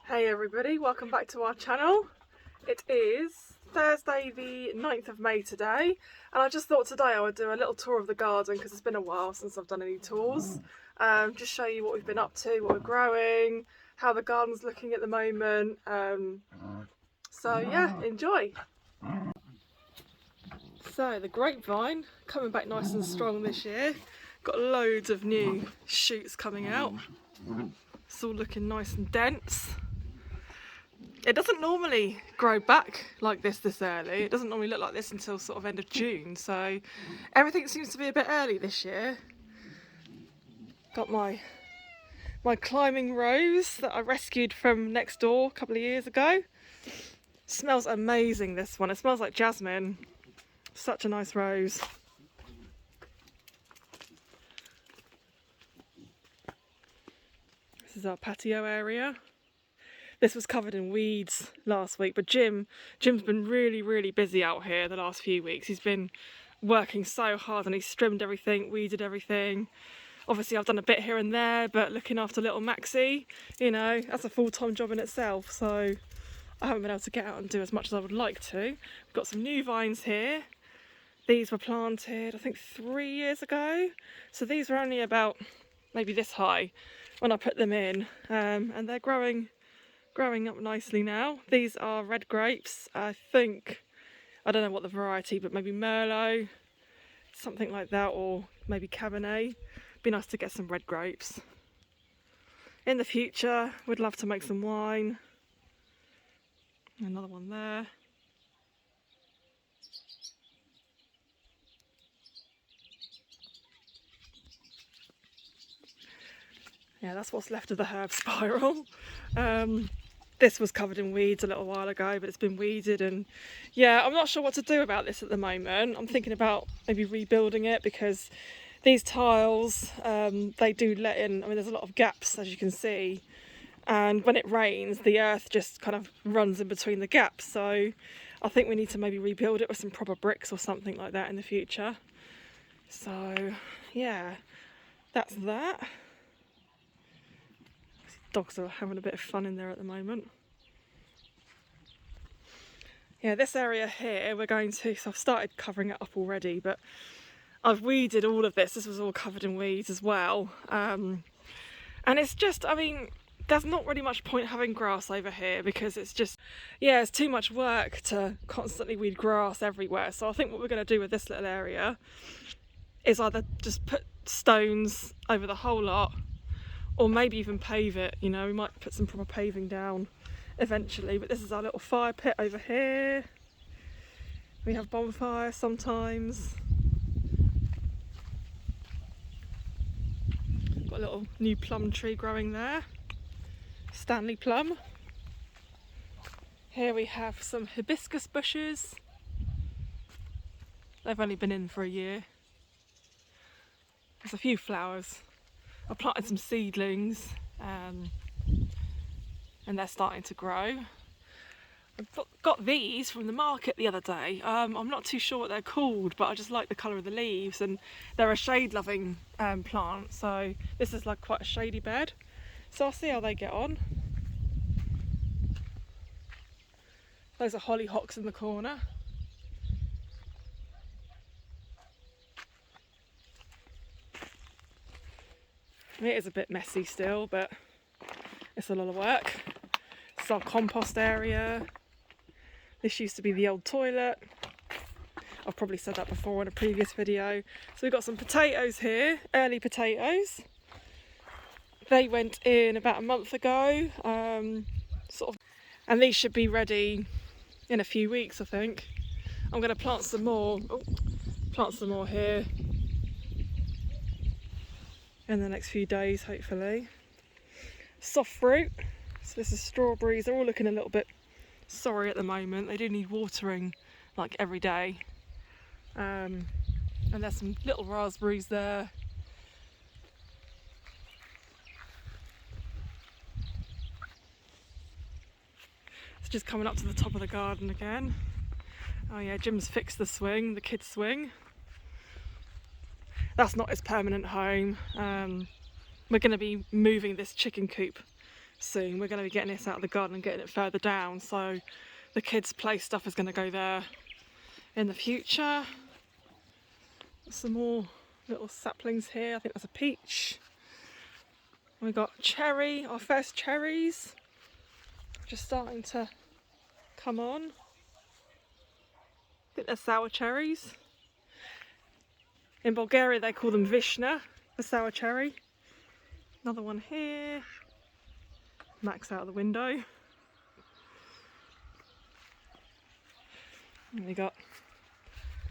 Hey everybody, welcome back to our channel. It is Thursday the 9th of May today, and I just thought today I would do a little tour of the garden because it's been a while since I've done any tours. Just show you what we've been up to, what we're growing, how the garden's looking at the moment. So yeah, enjoy. So the grapevine coming back nice and strong this year. Got loads of new shoots coming out. It's all looking nice and dense. It doesn't normally grow back like this early. It doesn't normally look like this until sort of end of June, so everything seems to be a bit early this year. Got my climbing rose that I rescued from next door a couple of years ago. Smells amazing, this one. It smells like jasmine. Such a nice rose. This is our patio area. This was covered in weeds last week, but Jim's been really busy out here the last few weeks. He's been working so hard and he's trimmed everything, weeded everything. Obviously I've done a bit here and there, but looking after little Maxie, you know, that's a full-time job in itself, so I haven't been able to get out and do as much as I would like to. We've got some new vines here. These were planted, I think 3 years ago. So these were only about maybe this high when I put them in, and they're growing up nicely now. These are red grapes. I don't know what the variety, but maybe Merlot, something like that, or maybe Cabernet. Be nice to get some red grapes. In the future, we'd love to make some wine. Another one there. Yeah, that's what's left of the herb spiral. This was covered in weeds a little while ago, but it's been weeded, and yeah, I'm not sure what to do about this at the moment. I'm thinking about maybe rebuilding it because these tiles, they do let in, I mean, there's a lot of gaps, as you can see, and when it rains, the earth just kind of runs in between the gaps, so I think we need to maybe rebuild it with some proper bricks or something like that in the future. So yeah, that's that. Dogs are having a bit of fun in there at the moment. Yeah, this area here so I've started covering it up already, but I've weeded all of this. This was all covered in weeds as well. And it's just, I mean, there's not really much point having grass over here because it's just, yeah, it's too much work to constantly weed grass everywhere. So I think what we're going to do with this little area is either just put stones over the whole lot, or maybe even pave it. You know, we might put some proper paving down eventually, but this is our little fire pit over here. We have bonfires sometimes. Got a little new plum tree growing there, Stanley plum. Here we have some hibiscus bushes. They've only been in for a year. There's a few flowers. I planted some seedlings, and they're starting to grow. I got these from the market the other day. I'm not too sure what they're called, but I just like the colour of the leaves, and they're a shade-loving plant, so this is like quite a shady bed. So I'll see how they get on. Those are hollyhocks in the corner. It is a bit messy still, but it's a lot of work. This is our compost area. This used to be the old toilet. I've probably said that before in a previous video. So we've got some potatoes here, early potatoes. They went in about a month ago, and these should be ready in a few weeks, I think. I'm going to plant some more. Plant some more here in the next few days, hopefully. Soft fruit, so this is strawberries. They're all looking a little bit sorry at the moment. They do need watering like every day. And there's some little raspberries there. It's just coming up to the top of the garden again. Oh yeah, Jim's fixed the swing, the kids' swing. That's not his permanent home. We're going to be moving this chicken coop soon. We're going to be getting this out of the garden and getting it further down, so the kids' play stuff is going to go there in the future. Some more little saplings here. I think that's a peach. We got cherry, our first cherries, just starting to come on. I think they're sour cherries. In Bulgaria they call them vishna, the sour cherry. Another one here. Max out of the window. And we got,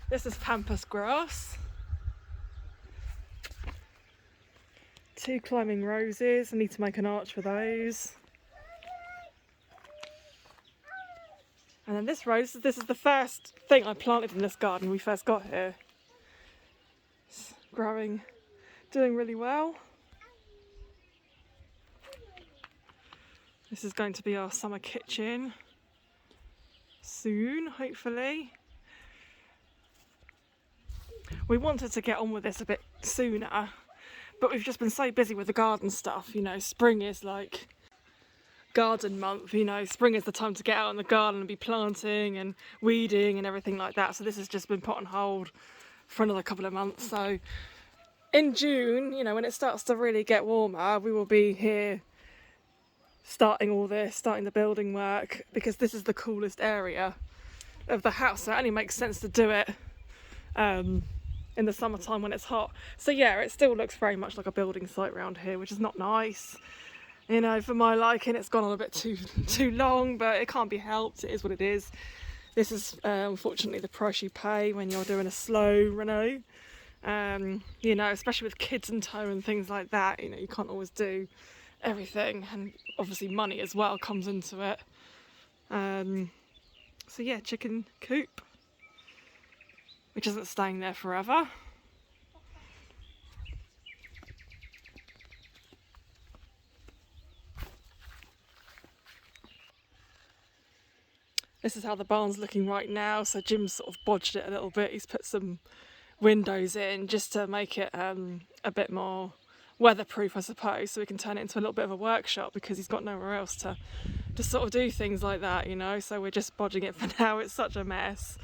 this is pampas grass. 2 climbing roses. I need to make an arch for those. And then this rose, this is the first thing I planted in this garden when we first got here. It's growing, doing really well. This is going to be our summer kitchen soon, hopefully. We wanted to get on with this a bit sooner, but we've just been so busy with the garden stuff. You know, spring is like garden month, you know, spring is the time to get out in the garden and be planting and weeding and everything like that. So this has just been put on hold for another couple of months. So in June, you know, when it starts to really get warmer, we will be here starting all this, starting the building work, because this is the coolest area of the house. So it only makes sense to do it in the summertime when it's hot. So yeah, it still looks very much like a building site around here, which is not nice. You know, for my liking, it's gone on a bit too long, but it can't be helped. It is what it is. This is unfortunately the price you pay when you're doing a slow reno. You know, especially with kids in tow and things like that, you know, you can't always do everything, and obviously money as well comes into it. So yeah, chicken coop, which isn't staying there forever. This is how the barn's looking right now. So Jim's sort of bodged it a little bit. He's put some windows in just to make it a bit more weatherproof, I suppose, so we can turn it into a little bit of a workshop, because he's got nowhere else to sort of do things like that, you know. So we're just bodging it for now. It's such a mess.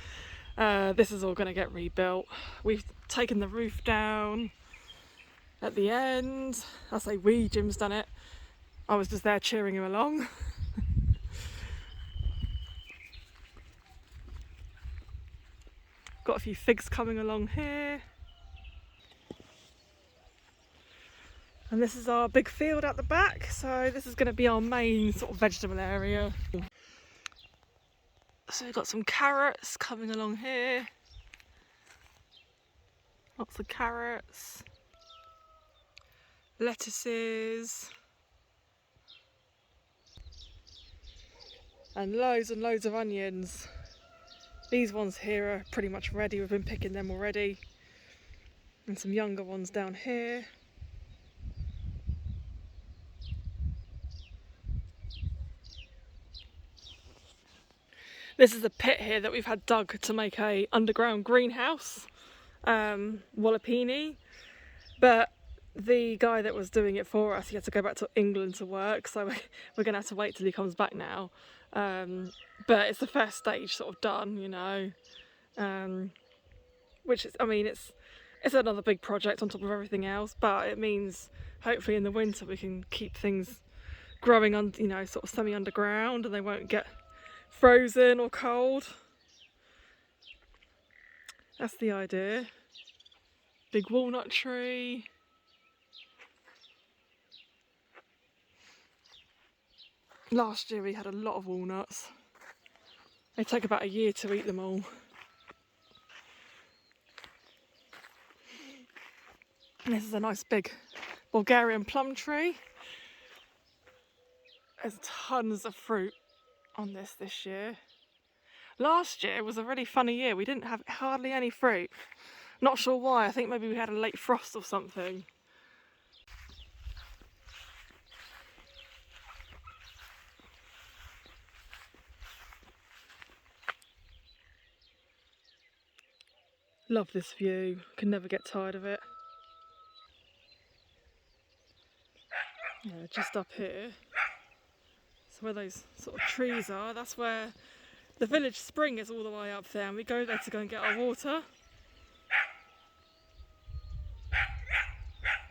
This is all going to get rebuilt. We've taken the roof down at the end. I say we, Jim's done it. I was just there cheering him along. Got a few figs coming along here. And this is our big field at the back, so this is going to be our main sort of vegetable area. So we've got some carrots coming along here. Lots of carrots. Lettuces. And loads of onions. These ones here are pretty much ready. We've been picking them already. And some younger ones down here. This is a pit here that we've had dug to make a underground greenhouse, Wallapini. But the guy that was doing it for us, he had to go back to England to work, so we're going to have to wait till he comes back now. But it's the first stage sort of done, you know, which is, I mean, it's another big project on top of everything else, but it means hopefully in the winter we can keep things growing on, you know, sort of semi-underground, and they won't get frozen or cold. That's the idea. Big walnut tree. Last year we had a lot of walnuts. They take about a year to eat them all. And this is a nice big Bulgarian plum tree. There's tons of fruit on this year. Last year was a really funny year. We didn't have hardly any fruit. Not sure why. I think maybe we had a late frost or something. Love this view. Can never get tired of it. Yeah, just up here. where those sort of trees are, that's where the village spring is, all the way up there, and we go there to go and get our water.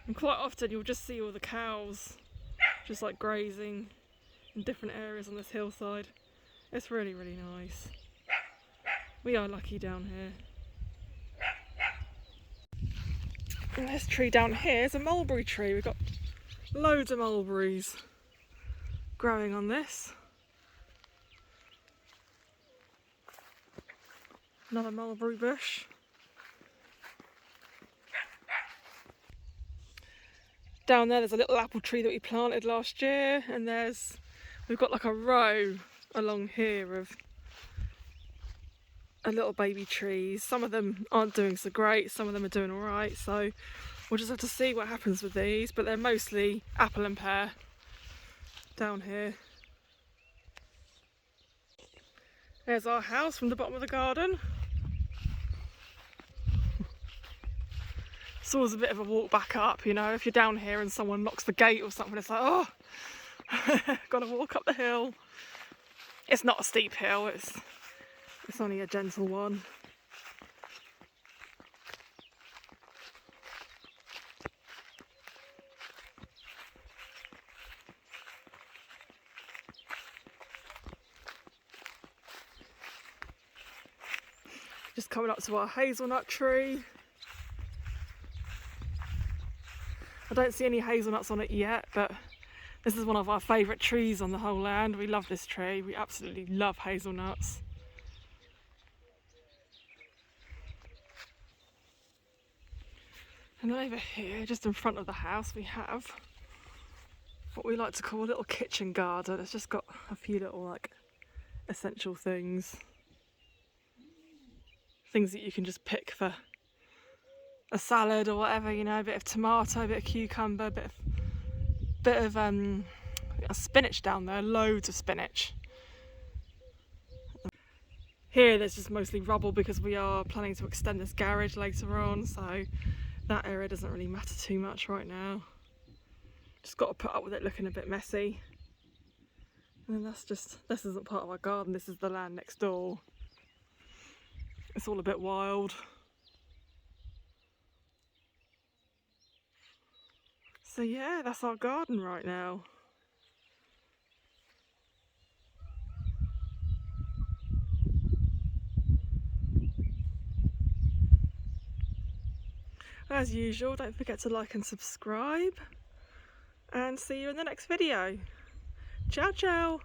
And quite often you'll just see all the cows just like grazing in different areas on this hillside. It's really, really nice. We are lucky down here. And this tree down here is a mulberry tree. We've got loads of mulberries growing on this. Another mulberry bush. Down there's a little apple tree that we planted last year, and we've got like a row along here of little baby trees. Some of them aren't doing so great, some of them are doing alright, so we'll just have to see what happens with these, but they're mostly apple and pear down here. There's our house from the bottom of the garden. It's always a bit of a walk back up, you know, if you're down here and someone knocks the gate or something, it's like, oh, gotta walk up the hill. It's not a steep hill, it's only a gentle one. Just coming up to our hazelnut tree. I don't see any hazelnuts on it yet, but this is one of our favourite trees on the whole land. We love this tree. We absolutely love hazelnuts. And over here, just in front of the house, we have what we like to call a little kitchen garden. It's just got a few little like essential things. Things that you can just pick for a salad or whatever, you know, a bit of tomato, a bit of cucumber, a bit of spinach down there, loads of spinach. Here there's just mostly rubble because we are planning to extend this garage later on, so that area doesn't really matter too much right now. Just got to put up with it looking a bit messy. And then this isn't part of our garden, this is the land next door. It's all a bit wild. So yeah, that's our garden right now. As usual, don't forget to like and subscribe, and see you in the next video. Ciao ciao!